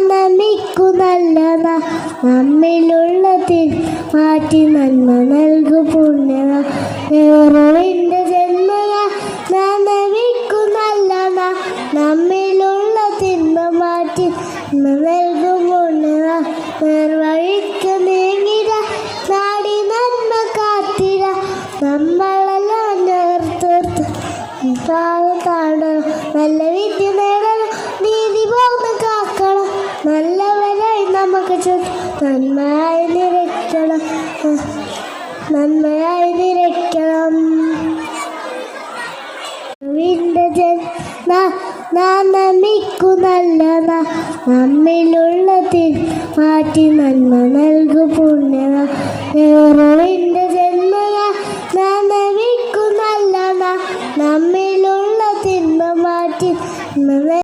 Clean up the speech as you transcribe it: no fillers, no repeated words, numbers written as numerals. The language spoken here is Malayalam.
നമിക്കുന്നല്ല നമ്മിലുള്ള മാറ്റി നന്മ നൽകു പുണ്യ നെഹ്റുവിൻ്റെ ജന്മന നമിക്കുന്നല്ല നമ്മിലുള്ള തിന്മ മാറ്റി നൽകു പുണ്യ നേർവഴിക്ക് നീങ്ങിര നാടി നന്മ കാത്തിര നമ്മളെല്ലാം നേർത്തീർത്ത് നല്ല വിദ്യ നേടണം നീതി പോകുന്ന കാക്കണം നല്ലവരായി നമുക്ക് നന്മയായി നിരക്കണം നമിക്കുന്നല്ല നമ്മിലുള്ള മാറ്റി നന്മ നൽകു പുണ്യ നെഹ്റുവിൻ്റെ ജന്മന നമിക്കുന്നല്ല നമ്മിലുള്ള തിന്മ മാറ്റി